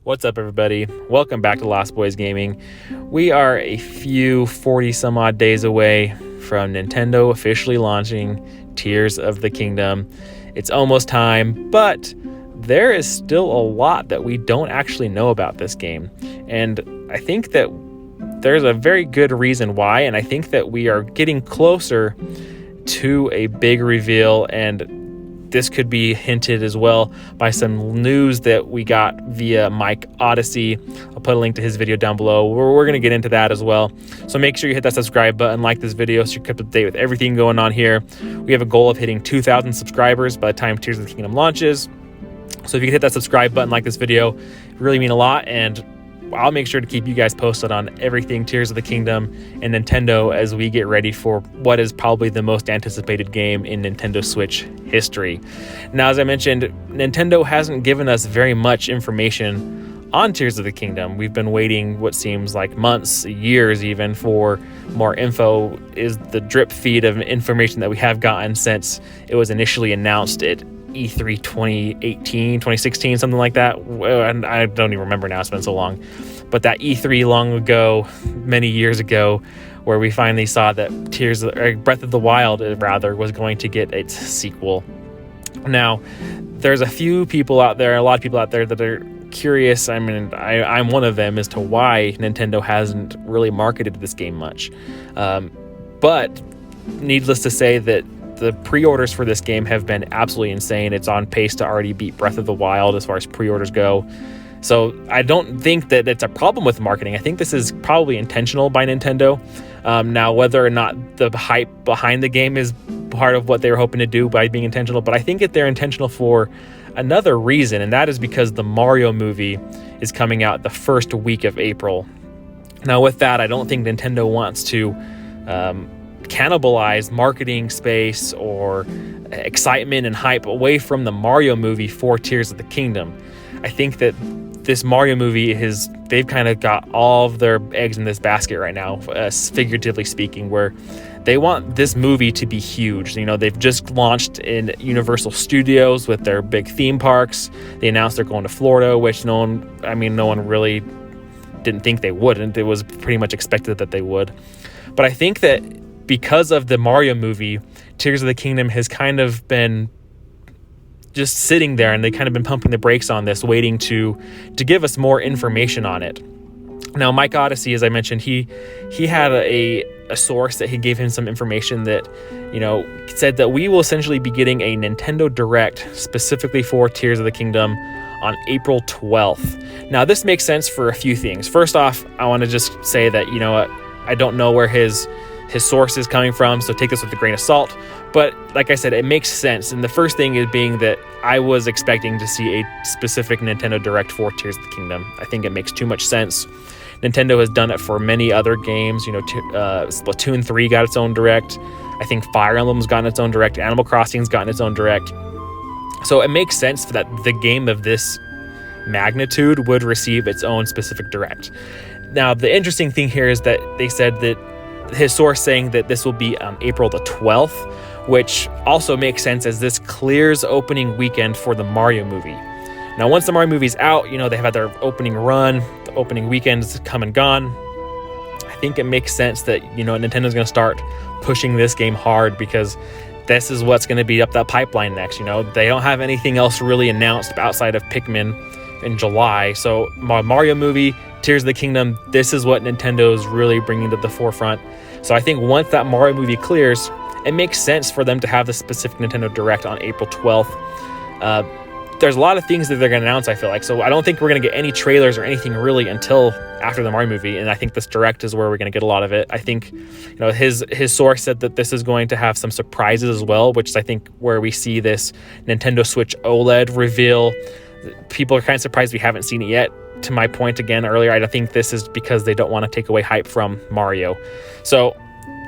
What's up, everybody? Welcome back to Lost Boys Gaming. We are a few 40 some odd days away from Nintendo officially launching Tears of the Kingdom. It's almost time, but there is still a lot that we don't actually know about this game. And I think that there's a very good reason why, and I think that we are getting closer to a big reveal, and this could be hinted as well by some news that we got via Mike Odyssey. I'll put a link to his video down below. We're going to get into that as well. So make sure you hit that subscribe button, like this video so you're kept up to date with everything going on here. We have a goal of hitting 2,000 subscribers by the time Tears of the Kingdom launches. So if you could hit that subscribe button, like this video, it really mean a lot. And I'll make sure to keep you guys posted on everything Tears of the Kingdom and Nintendo as we get ready for what is probably the most anticipated game in Nintendo Switch history. Now, as I mentioned, Nintendo hasn't given us very much information on Tears of the Kingdom. We've been waiting what seems like months, years even, for more info. Is the drip feed of information that we have gotten since it was initially announced at E3 2018, 2016, something like that. And I don't even remember now, it's been so long. But that E3 long ago, many years ago, where we finally saw that Breath of the Wild, rather, was going to get its sequel. Now, there's a lot of people out there that are curious. I mean, I'm one of them as to why Nintendo hasn't really marketed this game much. But needless to say that the pre-orders for this game have been absolutely insane. It's on pace to already beat Breath of the Wild as far as pre-orders go. So I don't think that it's a problem with marketing. I think this is probably intentional by Nintendo. Now, whether or not the hype behind the game is part of what they were hoping to do by being intentional, but I think that they're intentional for another reason, and that is because the Mario movie is coming out the first week of April. Now, with that, I don't think Nintendo wants to cannibalize marketing space or excitement and hype away from the Mario movie for Tears of the Kingdom. I think that this Mario movie they've kind of got all of their eggs in this basket right now, figuratively speaking, where they want this movie to be huge. You know, they've just launched in Universal Studios with their big theme parks. They announced they're going to Florida, which no one really didn't think they wouldn't. It was pretty much expected that they would. But I think that because of the Mario movie, Tears of the Kingdom has kind of been just sitting there, and they kind of been pumping the brakes on this, waiting to give us more information on it. Now, Mike Odyssey, as I mentioned, he had a source that he gave him some information that, said that we will essentially be getting a Nintendo Direct specifically for Tears of the Kingdom on April 12th. Now, this makes sense for a few things. First off, I want to just say that, I don't know where his source is coming from, so take this with a grain of salt. But like I said, it makes sense. And the first thing is being that I was expecting to see a specific Nintendo Direct for Tears of the Kingdom. I think it makes too much sense. Nintendo has done it for many other games. Splatoon 3 got its own Direct. I think Fire Emblem's gotten its own Direct. Animal Crossing's gotten its own Direct. So it makes sense that the game of this magnitude would receive its own specific Direct. Now, the interesting thing here is that they said that his source saying that this will be on April the 12th, which also makes sense as this clears opening weekend for the Mario movie. Now, once the Mario movie's out, they've had their opening run, the opening weekend's come and gone. I think it makes sense that, Nintendo's going to start pushing this game hard because this is what's going to be up that pipeline next. They don't have anything else really announced outside of Pikmin in July. So Mario movie, Tears of the Kingdom, this is what Nintendo's really bringing to the forefront. So I think once that Mario movie clears, it makes sense for them to have the specific Nintendo Direct on April 12th. There's a lot of things that they're going to announce, I feel like. So I don't think we're going to get any trailers or anything really until after the Mario movie. And I think this Direct is where we're going to get a lot of it. I think, his source said that this is going to have some surprises as well, which is, I think, where we see this Nintendo Switch OLED reveal. People are kind of surprised we haven't seen it yet. To my point again earlier, I think this is because they don't want to take away hype from Mario. So,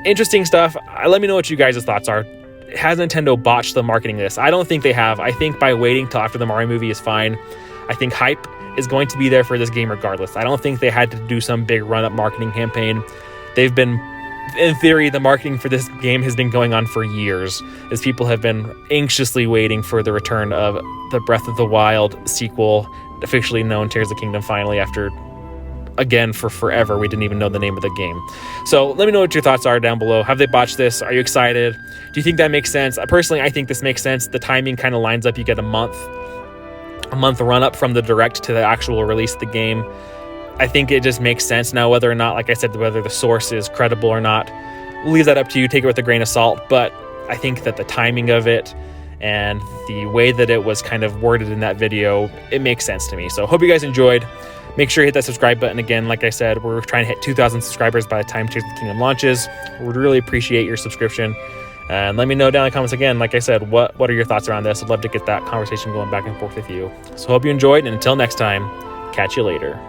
interesting stuff. Let me know what you guys' thoughts are. Has Nintendo botched the marketing of this? I don't think they have. I think by waiting till after the Mario movie is fine. I think hype is going to be there for this game regardless. I don't think they had to do some big run-up marketing campaign. They've been, in theory, the marketing for this game has been going on for years, as people have been anxiously waiting for the return of the Breath of the Wild sequel officially known Tears of the Kingdom finally, after, again, for forever we didn't even know the name of the game. So let me know what your thoughts are down below. Have they botched this? Are you excited? Do you think that makes sense? Personally, I think this makes sense. The timing kind of lines up. You get a month run up from the direct to the actual release of the game. I think it just makes sense. Now, whether or not, like I said, whether the source is credible or not, leave that up to you. Take it with a grain of salt. But I think that the timing of it and the way that it was kind of worded in that video, it makes sense to me. So hope you guys enjoyed. Make sure you hit that subscribe button. Again, like I said, we're trying to hit 2,000 subscribers by the time Tears of the Kingdom launches. We'd really appreciate your subscription. And let me know down in the comments again, like I said, what are your thoughts around this? I'd love to get that conversation going back and forth with you. So hope you enjoyed, and until next time, catch you later.